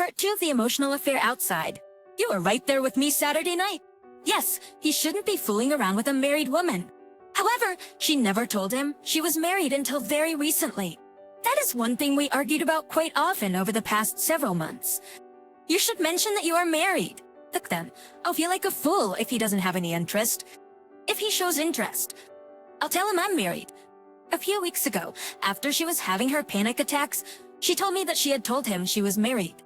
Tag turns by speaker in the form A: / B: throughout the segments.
A: Part 2 of the emotional affair outside. You were right there with me Saturday night. Yes, he shouldn't be fooling around with a married woman. However, she never told him she was married until very recently. That is one thing we argued about quite often over the past several months. You should mention that you are married. Look then, I'll feel like a fool if he doesn't have any interest. If he shows interest, I'll tell him I'm married. A few weeks ago, after she was having her panic attacks, she told me that she had told him she was married.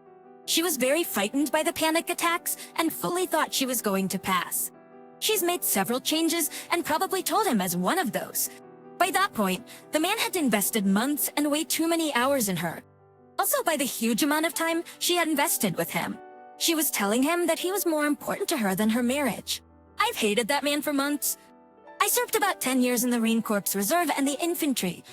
A: She was very frightened by the panic attacks and fully thought she was going to pass. She's made several changes and probably told him as one of those. By that point, the man had invested months and way too many hours in her. Also by the huge amount of time she had invested with him. She was telling him that he was more important to her than her marriage. I've hated that man for months. I served about 10 years in the Marine Corps Reserve and the infantry.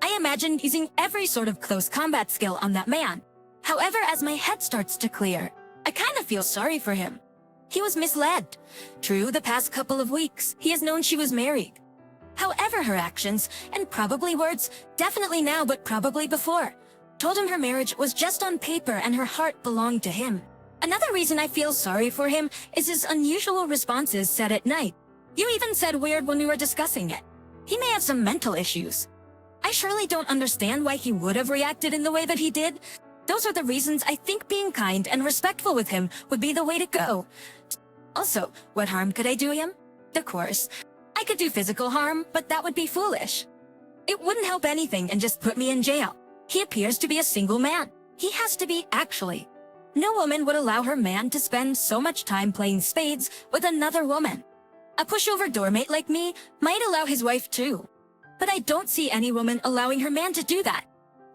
A: I imagined using every sort of close combat skill on that man. However, as my head starts to clear, I kind of feel sorry for him. He was misled. True, the past couple of weeks, he has known she was married. However, her actions, and probably words, definitely now but probably before, told him her marriage was just on paper and her heart belonged to him. Another reason I feel sorry for him is his unusual responses said at night. You even said weird when we were discussing it. He may have some mental issues. I surely don't understand why he would have reacted in the way that he did. Those are the reasons I think being kind and respectful with him would be the way to go. Also, what harm could I do him? Of course, I could do physical harm, but that would be foolish. It wouldn't help anything and just put me in jail. He appears to be a single man. He has to be, actually. No woman would allow her man to spend so much time playing spades with another woman. A pushover doormate like me might allow his wife too. But I don't see any woman allowing her man to do that.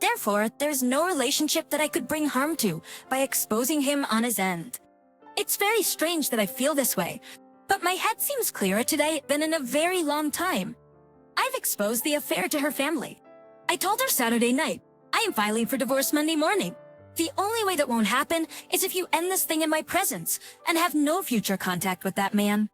A: Therefore, there's no relationship that I could bring harm to by exposing him on his end. It's very strange that I feel this way, but my head seems clearer today than in a very long time. I've exposed the affair to her family. I told her Saturday night, I am filing for divorce Monday morning. The only way that won't happen is if you end this thing in my presence and have no future contact with that man.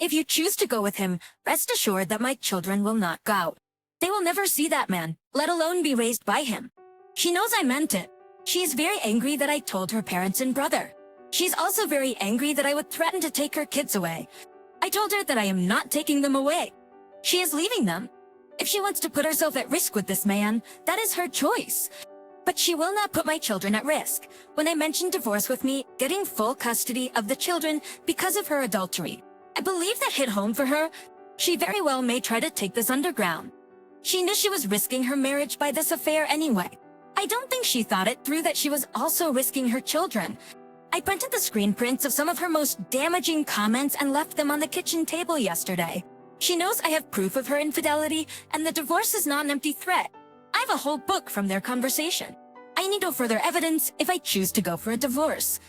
A: If you choose to go with him, rest assured that my children will not go. They will never see that man, let alone be raised by him. She knows I meant it. She is very angry that I told her parents and brother. She's also very angry that I would threaten to take her kids away. I told her that I am not taking them away. She is leaving them. If she wants to put herself at risk with this man, that is her choice. But she will not put my children at risk. When I mentioned divorce with me, getting full custody of the children because of her adultery, I believe that hit home for her. She very well may try to take this underground. She knew she was risking her marriage by this affair anyway. I don't think she thought it through that she was also risking her children. I printed the screen prints of some of her most damaging comments and left them on the kitchen table yesterday. She knows I have proof of her infidelity, and the divorce is not an empty threat. I have a whole book from their conversation. I need no further evidence if I choose to go for a divorce.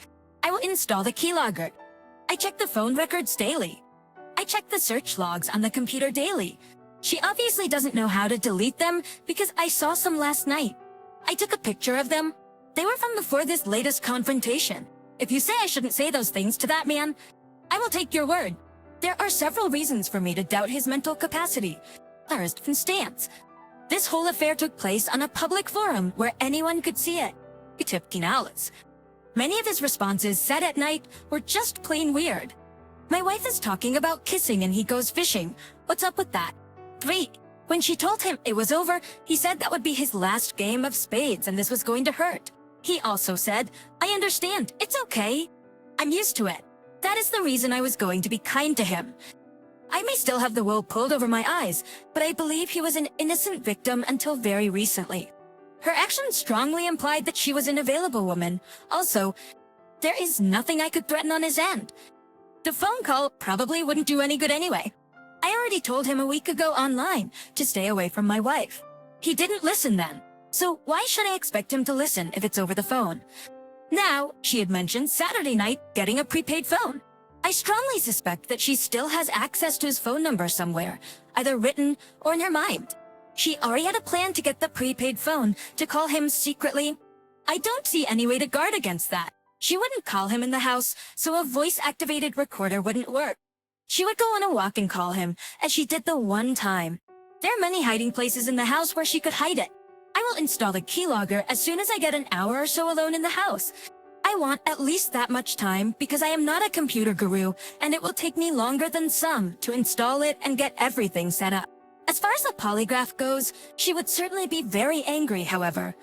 A: I will install the keylogger. I check the phone records daily. I check the search logs on the computer daily. She obviously doesn't know how to delete them because I saw some last night. I took a picture of them. They were from before this latest confrontation. If you say I shouldn't say those things to that man, I will take your word. There are several reasons for me to doubt his mental capacity. First, for instance, this whole affair took place on a public forum where anyone could see it. Many of his responses said at night were just plain weird. My wife is talking about kissing and he goes fishing. What's up with that? 3. When she told him it was over, he said that would be his last game of spades and this was going to hurt. He also said, I understand, it's okay. I'm used to it. That is the reason I was going to be kind to him. I may still have the wool pulled over my eyes, but I believe he was an innocent victim until very recently. Her actions strongly implied that she was an available woman. Also, there is nothing I could threaten on his end. The phone call probably wouldn't do any good anyway. I already told him a week ago online to stay away from my wife. He didn't listen then. So why should I expect him to listen if it's over the phone? Now, she had mentioned Saturday night getting a prepaid phone. I strongly suspect that she still has access to his phone number somewhere, either written or in her mind. She already had a plan to get the prepaid phone to call him secretly. I don't see any way to guard against that. She wouldn't call him in the house, so a voice-activated recorder wouldn't work. She would go on a walk and call him, as she did the one time. There are many hiding places in the house where she could hide it. I will install the keylogger as soon as I get an hour or so alone in the house. I I want at least that much time because I am not a computer guru and it will take me longer than some to install it and get everything set up. As far as the polygraph goes, she would certainly be very angry, however.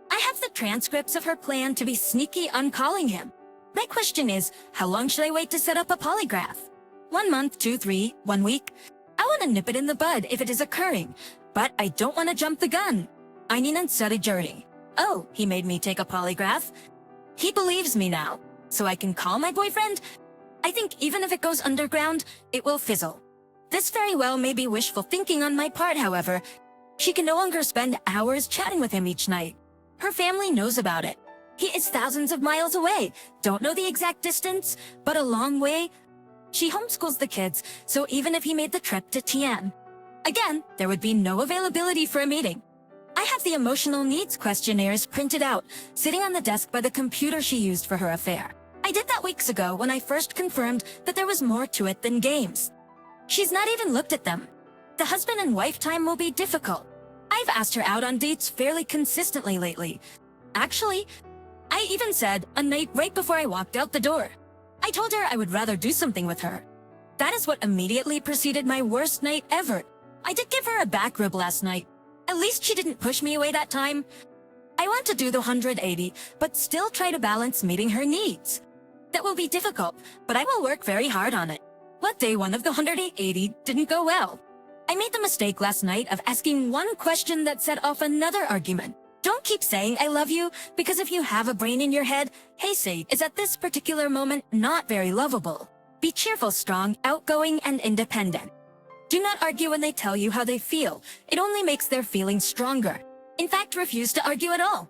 A: I have the transcripts of her plan to be sneaky on calling him. My question is, how long should I wait to set up a polygraph? 1 month, 2, 3, 1 week? I want to nip it in the bud if it is occurring, but I don't want to jump the gun. Ainihin sa journey. Oh, he made me take a polygraph. He believes me now, so I can call my boyfriend? I think even if it goes underground, it will fizzle. This very well may be wishful thinking on my part, however. She can no longer spend hours chatting with him each night. Her family knows about it. He is thousands of miles away. Don't know the exact distance, but a long way. She homeschools the kids, so even if he made the trip to Tien, again, there would be no availability for a meeting. I have the emotional needs questionnaires printed out, sitting on the desk by the computer she used for her affair. I did that weeks ago when I first confirmed that there was more to it than games. She's not even looked at them. The husband and wife time will be difficult. I've asked her out on dates fairly consistently lately. Actually, I even said a night right before I walked out the door. I told her I would rather do something with her. That is what immediately preceded my worst night ever. I did give her a back rub last night. At least she didn't push me away that time. I want to do the 180, but still try to balance meeting her needs. That will be difficult, but I will work very hard on it. What day one of the 180 didn't go well? I made the mistake last night of asking one question that set off another argument. Don't keep saying I love you, because if you have a brain in your head, hey say is at this particular moment not very lovable. Be cheerful, strong, outgoing, and independent. Do not argue when they tell you how they feel. It only makes their feelings stronger. In fact, refuse to argue at all.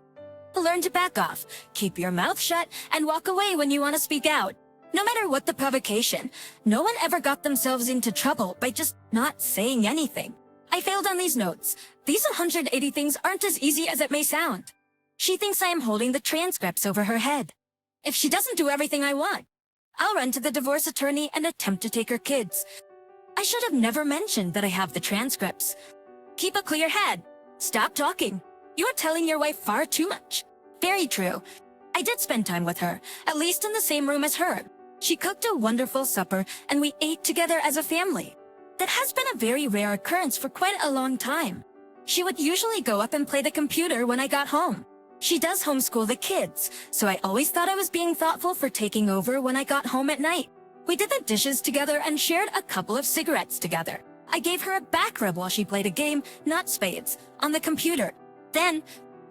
A: Learn to back off, keep your mouth shut, and walk away when you want to speak out. No matter what the provocation, no one ever got themselves into trouble by just not saying anything. I failed on these notes. These 180 things aren't as easy as it may sound. She thinks I am holding the transcripts over her head. If she doesn't do everything I want, I'll run to the divorce attorney and attempt to take her kids. I should have never mentioned that I have the transcripts. Keep a clear head. Stop talking. You're telling your wife far too much. Very true. I did spend time with her, at least in the same room as her. She cooked a wonderful supper, and we ate together as a family. That has been a very rare occurrence for quite a long time. She would usually go up and play the computer when I got home. She does homeschool the kids, so I always thought I was being thoughtful for taking over when I got home at night. We did the dishes together and shared a couple of cigarettes together. I gave her a back rub while she played a game, not spades, on the computer. Then,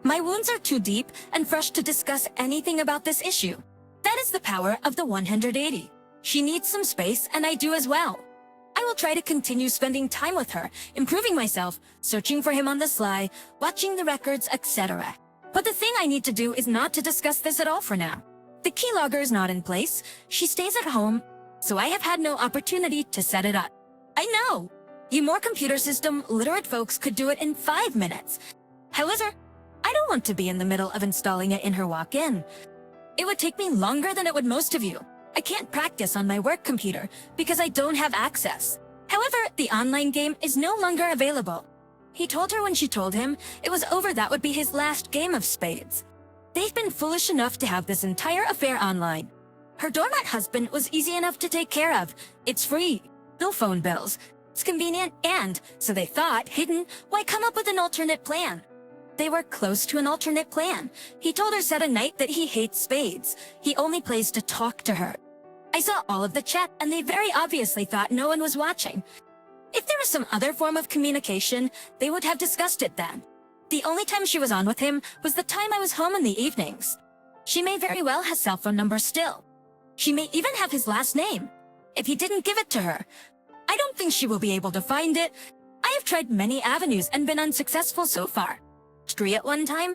A: my wounds are too deep and fresh to discuss anything about this issue. That is the power of the 180. She needs some space, and I do as well. I will try to continue spending time with her, improving myself, searching for him on the sly, watching the records, etc. But the thing I need to do is not to discuss this at all for now. The keylogger is not in place. She stays at home, so I have had no opportunity to set it up. I know! You more computer system literate folks could do it in 5 minutes. However, I don't want to be in the middle of installing it in her walk-in. It would take me longer than it would most of you. I can't practice on my work computer because I don't have access. However, the online game is no longer available. He told her when she told him it was over that would be his last game of spades. They've been foolish enough to have this entire affair online. Her doormat husband was easy enough to take care of. It's free. No phone bills. It's convenient and, so they thought, hidden, why come up with an alternate plan? They were close to an alternate plan. He told her said a night that he hates spades. He only plays to talk to her. I saw all of the chat and they very obviously thought no one was watching. If there was some other form of communication, they would have discussed it then. The only time she was on with him was the time I was home in the evenings. She may very well have cell phone number still. She may even have his last name. If he didn't give it to her, I don't think she will be able to find it. I have tried many avenues and been unsuccessful so far. At one time,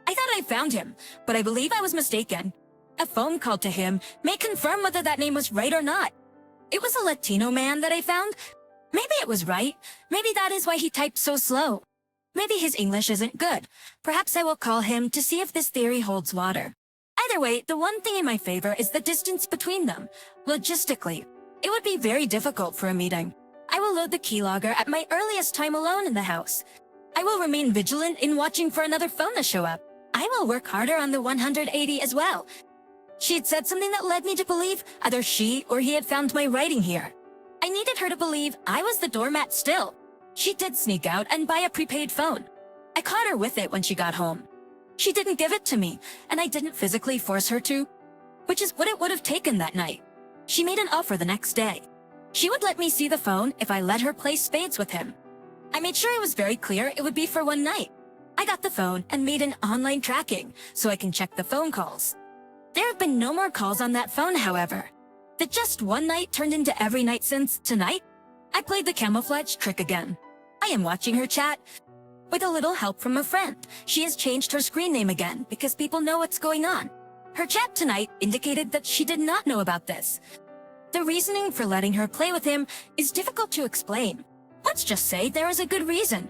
A: I thought I found him, but I believe I was mistaken. A phone call to him may confirm whether that name was right or not. It was a Latino man that I found. Maybe it was right. Maybe that is why he typed so slow. Maybe his English isn't good. Perhaps I will call him to see if this theory holds water. Either way, the one thing in my favor is the distance between them. Logistically, it would be very difficult for a meeting. I will load the keylogger at my earliest time alone in the house. I will remain vigilant in watching for another phone to show up. I will work harder on the 180 as well. She had said something that led me to believe either she or he had found my writing here. I needed her to believe I was the doormat still. She did sneak out and buy a prepaid phone. I caught her with it when she got home. She didn't give it to me, and I didn't physically force her to, which is what it would have taken that night. She made an offer the next day. She would let me see the phone if I let her play spades with him. I made sure it was very clear it would be for one night. I got the phone and made an online tracking so I can check the phone calls. There have been no more calls on that phone, however. The just one night turned into every night since tonight. I played the camouflage trick again. I am watching her chat. With a little help from a friend, she has changed her screen name again because people know what's going on. Her chat tonight indicated that she did not know about this. The reasoning for letting her play with him is difficult to explain. Let's just say there is a good reason.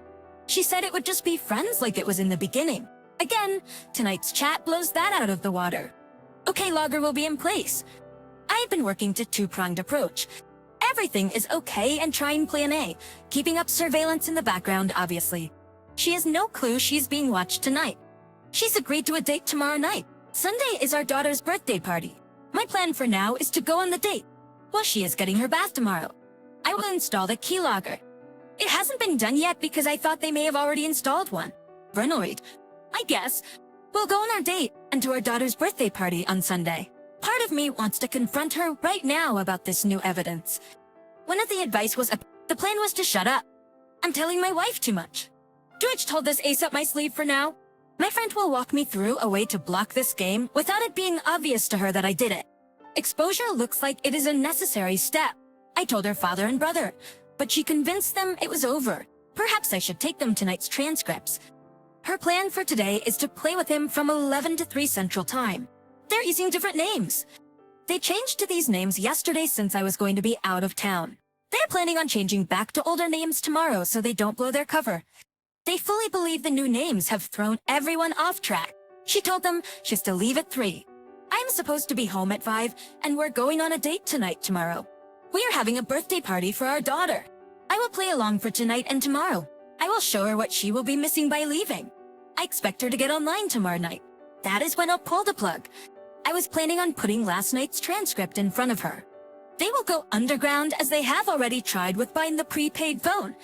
A: She said it would just be friends like it was in the beginning. Again, tonight's chat blows that out of the water. Okay, logger will be in place. I have been working to two-pronged approach. Everything is okay and trying plan A, keeping up surveillance in the background, obviously. She has no clue she's being watched tonight. She's agreed to a date tomorrow night. Sunday is our daughter's birthday party. My plan for now is to go on the date, while she is getting her bath tomorrow. I will install the keylogger. It hasn't been done yet because I thought they may have already installed one. Paranoid, I guess. We'll go on our date and to our daughter's birthday party on Sunday. Part of me wants to confront her right now about this new evidence. One of the advice was the plan was to shut up. I'm telling my wife too much. George told this ace up my sleeve for now. My friend will walk me through a way to block this game without it being obvious to her that I did it. Exposure looks like it is a necessary step. I told her father and brother, but she convinced them it was over. Perhaps I should take them tonight's transcripts. Her plan for today is to play with him from 11 to 3 Central Time. They're using different names. They changed to these names yesterday since I was going to be out of town. They're planning on changing back to older names tomorrow so they don't blow their cover. They fully believe the new names have thrown everyone off track. She told them she's to leave at 3. I'm supposed to be home at 5, and we're going on a date tonight tomorrow. We are having a birthday party for our daughter. I will play along for tonight and tomorrow. I will show her what she will be missing by leaving. I expect her to get online tomorrow night. That is when I'll pull the plug. I was planning on putting last night's transcript in front of her. They will go underground as they have already tried with buying the prepaid phone.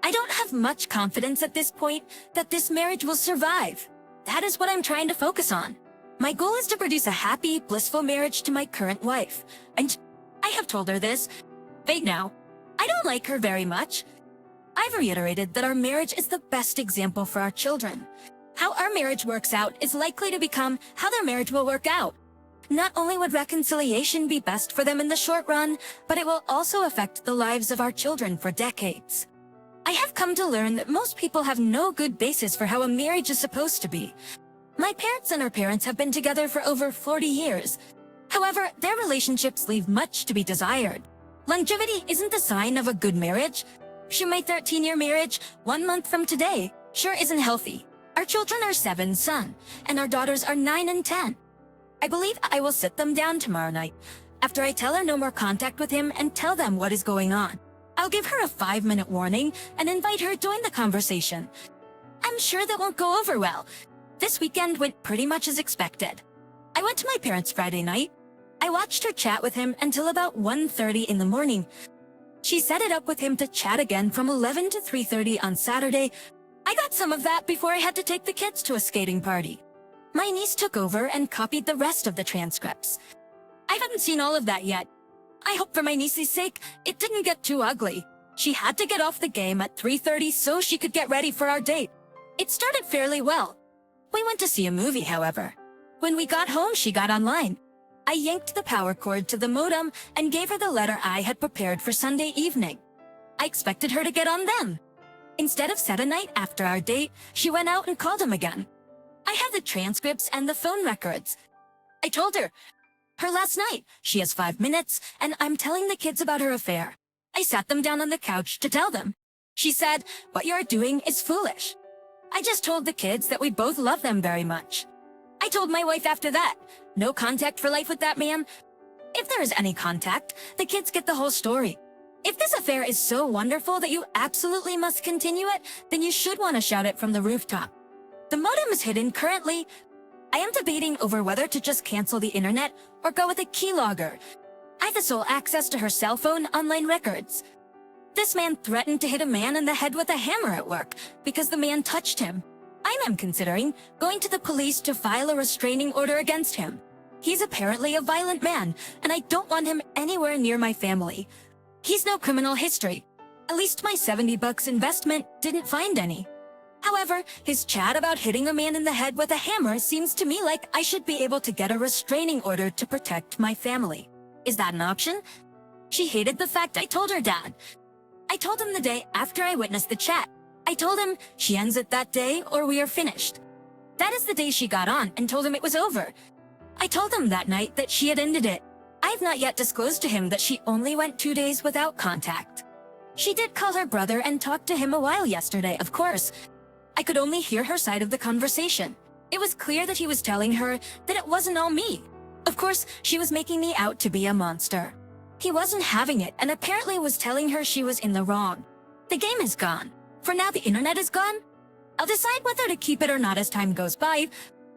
A: I don't have much confidence at this point that this marriage will survive. That is what I'm trying to focus on. My goal is to produce a happy, blissful marriage to my current wife. And I have told her this. Wait now. I don't like her very much. I've reiterated that our marriage is the best example for our children. How our marriage works out is likely to become how their marriage will work out. Not only would reconciliation be best for them in the short run, but it will also affect the lives of our children for decades. I have come to learn that most people have no good basis for how a marriage is supposed to be. My parents and her parents have been together for over 40 years. However, their relationships leave much to be desired. Longevity isn't a sign of a good marriage. My 13-year marriage, 1 month from today, sure isn't healthy. Our children are 7 son, and our daughters are 9 and 10. I believe I will sit them down tomorrow night, after I tell her no more contact with him and tell them what is going on. I'll give her a 5-minute warning and invite her to join the conversation. I'm sure that won't go over well. This weekend went pretty much as expected. I went to my parents' Friday night. I watched her chat with him until about 1:30 in the morning. She set it up with him to chat again from 11 to 3:30 on Saturday. I got some of that before I had to take the kids to a skating party. My niece took over and copied the rest of the transcripts. I haven't seen all of that yet. I hope for my niece's sake, it didn't get too ugly. She had to get off the game at 3:30 so she could get ready for our date. It started fairly well. We went to see a movie, however. When we got home, she got online. I yanked the power cord to the modem and gave her the letter I had prepared for Sunday evening. I expected her to get on then. Instead of set a night after our date, she went out and called him again. I have the transcripts and the phone records. I told her last night, she has 5 minutes, and I'm telling the kids about her affair. I sat them down on the couch to tell them. She said, "What you're doing is foolish." I just told the kids that we both love them very much. I told my wife after that, no contact for life with that man. If there is any contact, the kids get the whole story. If this affair is so wonderful that you absolutely must continue it, then you should want to shout it from the rooftop. The modem is hidden currently. I am debating over whether to just cancel the internet or go with a keylogger. I have the sole access to her cell phone online records. This man threatened to hit a man in the head with a hammer at work because the man touched him. I am considering going to the police to file a restraining order against him. He's apparently a violent man, and I don't want him anywhere near my family. He's no criminal history. At least my $70 investment didn't find any. However, his chat about hitting a man in the head with a hammer seems to me like I should be able to get a restraining order to protect my family. Is that an option? She hated the fact I told her dad. I told him the day after I witnessed the chat. I told him she ends it that day or we are finished. That is the day she got on and told him it was over. I told him that night that she had ended it. I have not yet disclosed to him that she only went 2 days without contact. She did call her brother and talk to him a while yesterday, of course. I could only hear her side of the conversation. It was clear that he was telling her that it wasn't all me. Of course, she was making me out to be a monster. He wasn't having it and apparently was telling her she was in the wrong. The game is gone. For now, the internet is gone. I'll decide whether to keep it or not as time goes by.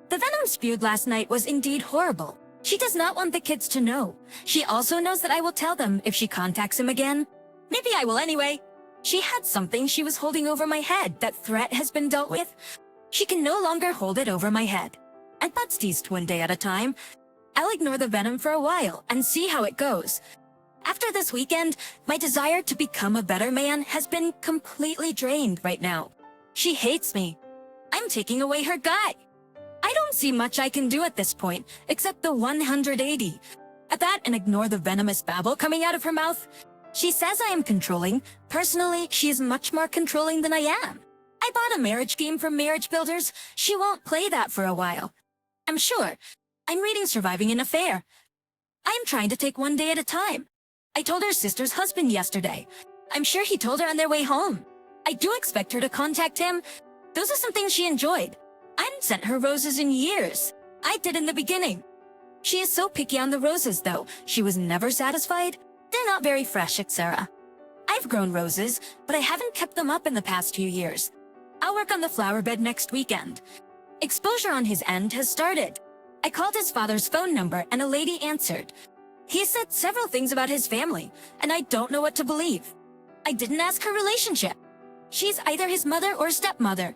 A: The venom spewed last night was indeed horrible. She does not want the kids to know. She also knows that I will tell them if she contacts him again. Maybe I will anyway. She had something she was holding over my head. That threat has been dealt with. She can no longer hold it over my head. And that's teased 1 day at a time. I'll ignore the venom for a while and see how it goes. After this weekend, my desire to become a better man has been completely drained right now. She hates me. I'm taking away her guy. I don't see much I can do at this point, except the 180. At that and ignore the venomous babble coming out of her mouth. She says I am controlling. Personally, she is much more controlling than I am. I bought a marriage game from Marriage Builders. She won't play that for a while. I'm sure. I'm reading Surviving an Affair. I am trying to take 1 day at a time. I told her sister's husband yesterday. I'm sure he told her on their way home. I do expect her to contact him. Those are some things she enjoyed. I hadn't sent her roses in years. I did in the beginning. She is so picky on the roses, though. She was never satisfied. They're not very fresh, etc. I've grown roses, but I haven't kept them up in the past few years. I'll work on the flower bed next weekend. Exposure on his end has started. I called his father's phone number and a lady answered. He said several things about his family, and I don't know what to believe. I didn't ask her relationship. She's either his mother or stepmother.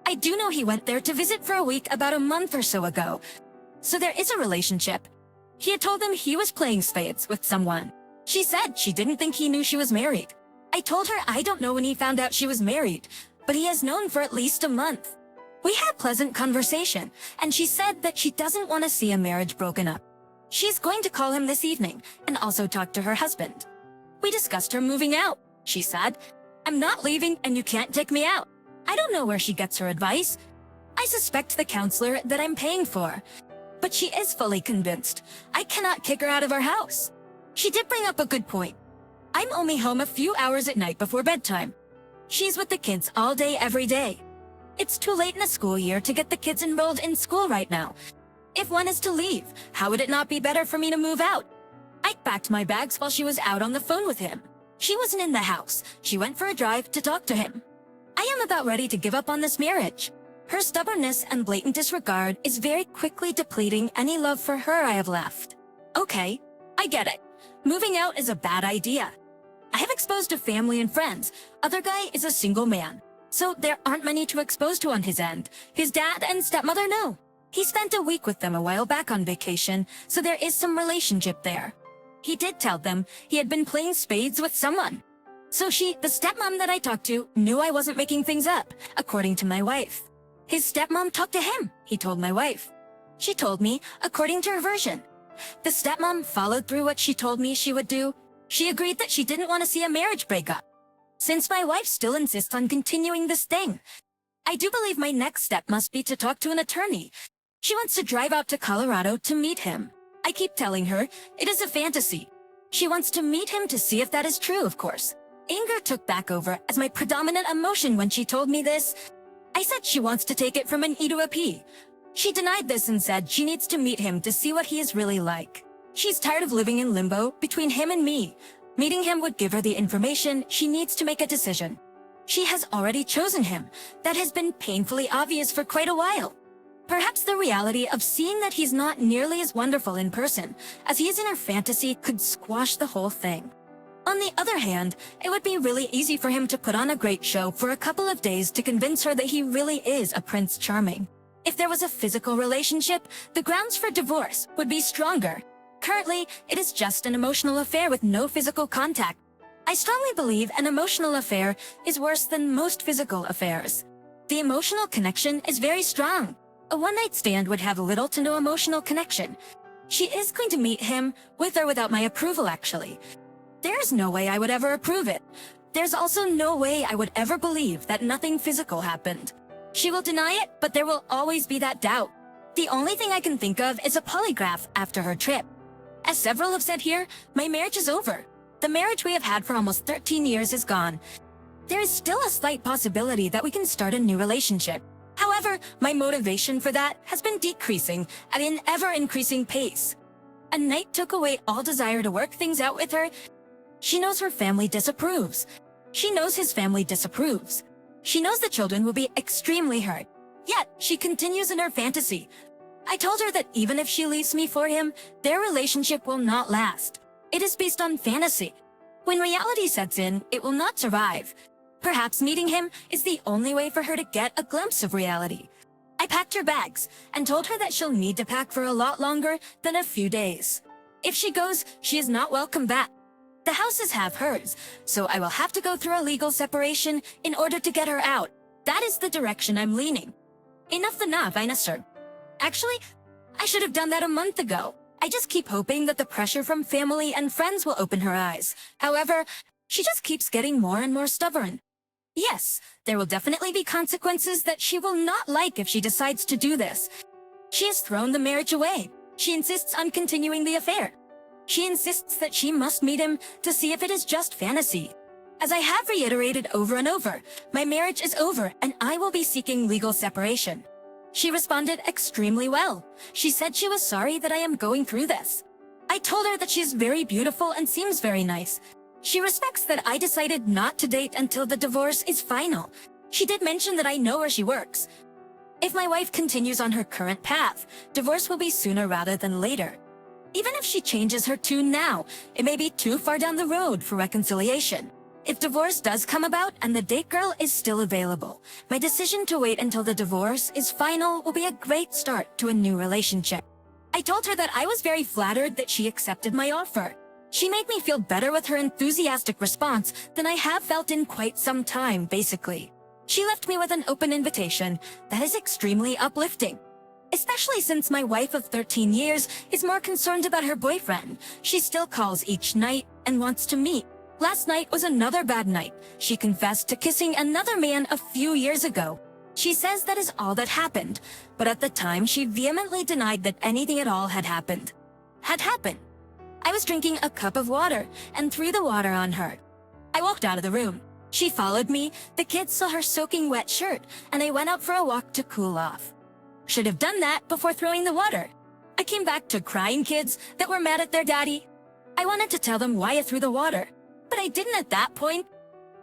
A: I do know he went there to visit for a week about a month or so ago. So there is a relationship. He had told them he was playing spades with someone. She said she didn't think he knew she was married. I told her I don't know when he found out she was married, but he has known for at least a month. We had pleasant conversation, and she said that she doesn't want to see a marriage broken up. She's going to call him this evening and also talk to her husband. We discussed her moving out. She said, I'm not leaving and you can't take me out. I don't know where she gets her advice. I suspect the counselor that I'm paying for. But she is fully convinced. I cannot kick her out of our house. She did bring up a good point. I'm only home a few hours at night before bedtime. She's with the kids all day every day. It's too late in the school year to get the kids enrolled in school right now. If one is to leave, how would it not be better for me to move out? I packed my bags while she was out on the phone with him. She wasn't in the house. She went for a drive to talk to him. I am about ready to give up on this marriage. Her stubbornness and blatant disregard is very quickly depleting any love for her I have left. Okay, I get it. Moving out is a bad idea. I have exposed to family and friends. Other guy is a single man. So there aren't many to expose to on his end. His dad and stepmother know. He spent a week with them a while back on vacation, so there is some relationship there. He did tell them he had been playing spades with someone. So she, the stepmom that I talked to, knew I wasn't making things up, according to my wife. His stepmom talked to him, he told my wife. She told me, according to her version. The stepmom followed through what she told me she would do. She agreed that she didn't want to see a marriage breakup. Since my wife still insists on continuing this thing, I do believe my next step must be to talk to an attorney. She wants to drive out to Colorado to meet him. I keep telling her it is a fantasy. She wants to meet him to see if that is true, of course. Anger took back over as my predominant emotion when she told me this. I said she wants to take it from an E to a P. She denied this and said she needs to meet him to see what he is really like. She's tired of living in limbo between him and me. Meeting him would give her the information she needs to make a decision. She has already chosen him. That has been painfully obvious for quite a while. Perhaps the reality of seeing that he's not nearly as wonderful in person as he is in her fantasy could squash the whole thing. On the other hand, it would be really easy for him to put on a great show for a couple of days to convince her that he really is a Prince Charming. If there was a physical relationship, the grounds for divorce would be stronger. Currently, it is just an emotional affair with no physical contact. I strongly believe an emotional affair is worse than most physical affairs. The emotional connection is very strong. A one-night stand would have little to no emotional connection. She is going to meet him, with or without my approval actually. There's no way I would ever approve it. There's also no way I would ever believe that nothing physical happened. She will deny it, but there will always be that doubt. The only thing I can think of is a polygraph after her trip. As several have said here, my marriage is over. The marriage we have had for almost 13 years is gone. There is still a slight possibility that we can start a new relationship. However, my motivation for that has been decreasing at an ever-increasing pace. A night took away all desire to work things out with her. She knows her family disapproves. She knows his family disapproves. She knows the children will be extremely hurt. Yet, she continues in her fantasy. I told her that even if she leaves me for him, their relationship will not last. It is based on fantasy. When reality sets in, it will not survive. Perhaps meeting him is the only way for her to get a glimpse of reality. I packed her bags and told her that she'll need to pack for a lot longer than a few days. If she goes, she is not welcome back. The house is half hers, so I will have to go through a legal separation in order to get her out. That is the direction I'm leaning. Enough, sir. Actually, I should have done that a month ago. I just keep hoping that the pressure from family and friends will open her eyes. However, she just keeps getting more and more stubborn. Yes, there will definitely be consequences that she will not like if she decides to do this. She has thrown the marriage away. She insists on continuing the affair. She insists that she must meet him to see if it is just fantasy. As I have reiterated over and over, my marriage is over and I will be seeking legal separation. She responded extremely well. She said she was sorry that I am going through this. I told her that she is very beautiful and seems very nice. She respects that I decided not to date until the divorce is final. She did mention that I know where she works. If my wife continues on her current path, divorce will be sooner rather than later. Even if she changes her tune now, it may be too far down the road for reconciliation. If divorce does come about and the date girl is still available, my decision to wait until the divorce is final will be a great start to a new relationship. I told her that I was very flattered that she accepted my offer. She made me feel better with her enthusiastic response than I have felt in quite some time, basically. She left me with an open invitation that is extremely uplifting. Especially since my wife of 13 years is more concerned about her boyfriend. She still calls each night and wants to meet. Last night was another bad night. She confessed to kissing another man a few years ago. She says that is all that happened, but at the time she vehemently denied that anything at all had happened. I was drinking a cup of water and threw the water on her. I walked out of the room. She followed me, the kids saw her soaking wet shirt, and I went out for a walk to cool off. Should have done that before throwing the water. I came back to crying kids that were mad at their daddy. I wanted to tell them why I threw the water, but I didn't at that point.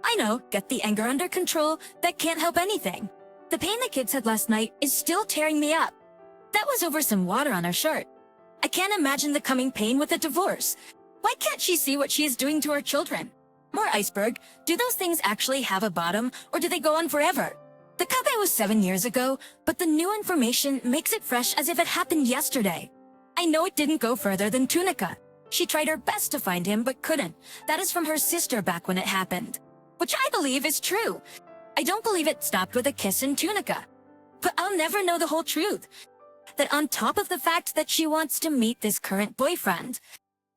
A: I know, get the anger under control, that can't help anything. The pain the kids had last night is still tearing me up. That was over some water on her shirt. I can't imagine the coming pain with a divorce. Why can't she see what she is doing to her children? More iceberg, do those things actually have a bottom, or do they go on forever? The cup was 7 years ago, but the new information makes it fresh as if it happened yesterday. I know it didn't go further than Tunica. She tried her best to find him, but couldn't. That is from her sister back when it happened. Which I believe is true. I don't believe it stopped with a kiss in Tunica. But I'll never know the whole truth. That on top of the fact that she wants to meet this current boyfriend,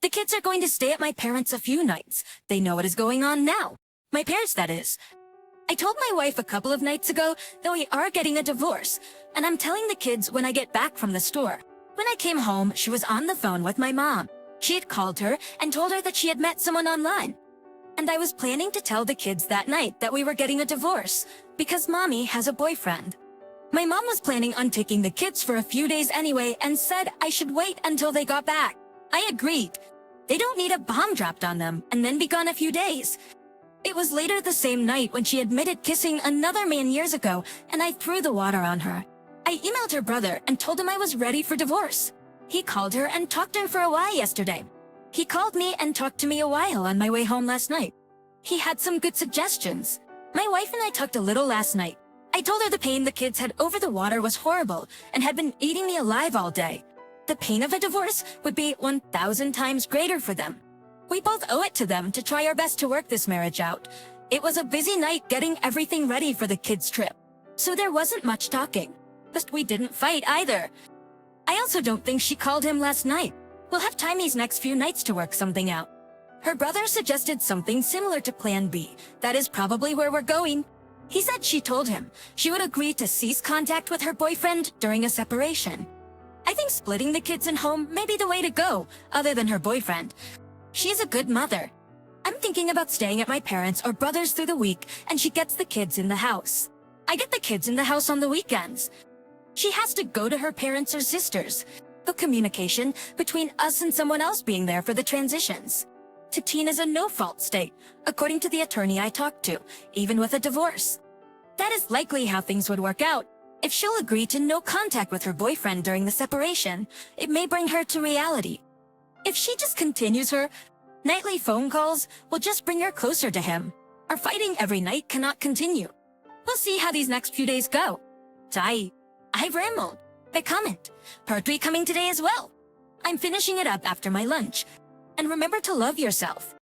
A: the kids are going to stay at my parents' a few nights. They know what is going on now. My parents, that is. I told my wife a couple of nights ago that we are getting a divorce, and I'm telling the kids when I get back from the store. When I came home, she was on the phone with my mom. She had called her and told her that she had met someone online. And I was planning to tell the kids that night that we were getting a divorce, because mommy has a boyfriend. My mom was planning on taking the kids for a few days anyway and said I should wait until they got back. I agreed. They don't need a bomb dropped on them and then be gone a few days. It was later the same night when she admitted kissing another man years ago, and I threw the water on her. I emailed her brother and told him I was ready for divorce. He called her and talked to her for a while yesterday. He called me and talked to me a while on my way home last night. He had some good suggestions. My wife and I talked a little last night. I told her the pain the kids had over the water was horrible and had been eating me alive all day. The pain of a divorce would be 1,000 times greater for them. We both owe it to them to try our best to work this marriage out. It was a busy night getting everything ready for the kids' trip, so there wasn't much talking. But we didn't fight either. I also don't think she called him last night. We'll have time these next few nights to work something out. Her brother suggested something similar to Plan B. That is probably where we're going. He said she told him she would agree to cease contact with her boyfriend during a separation. I think splitting the kids and home may be the way to go, other than her boyfriend. She's a good mother. I'm thinking about staying at my parents' or brother's through the week, and she gets the kids in the house. I get the kids in the house on the weekends. She has to go to her parents or sisters. The communication between us and someone else being there for the transitions. To teen is a no-fault state, according to the attorney I talked to, even with a divorce. That is likely how things would work out. If she'll agree to no contact with her boyfriend during the separation, it may bring her to reality. If she just continues her nightly phone calls, will just bring her closer to him. Our fighting every night cannot continue. We'll see how these next few days go. I've rambled. The comment. Part 3 coming today as well. I'm finishing it up after my lunch. And remember to love yourself.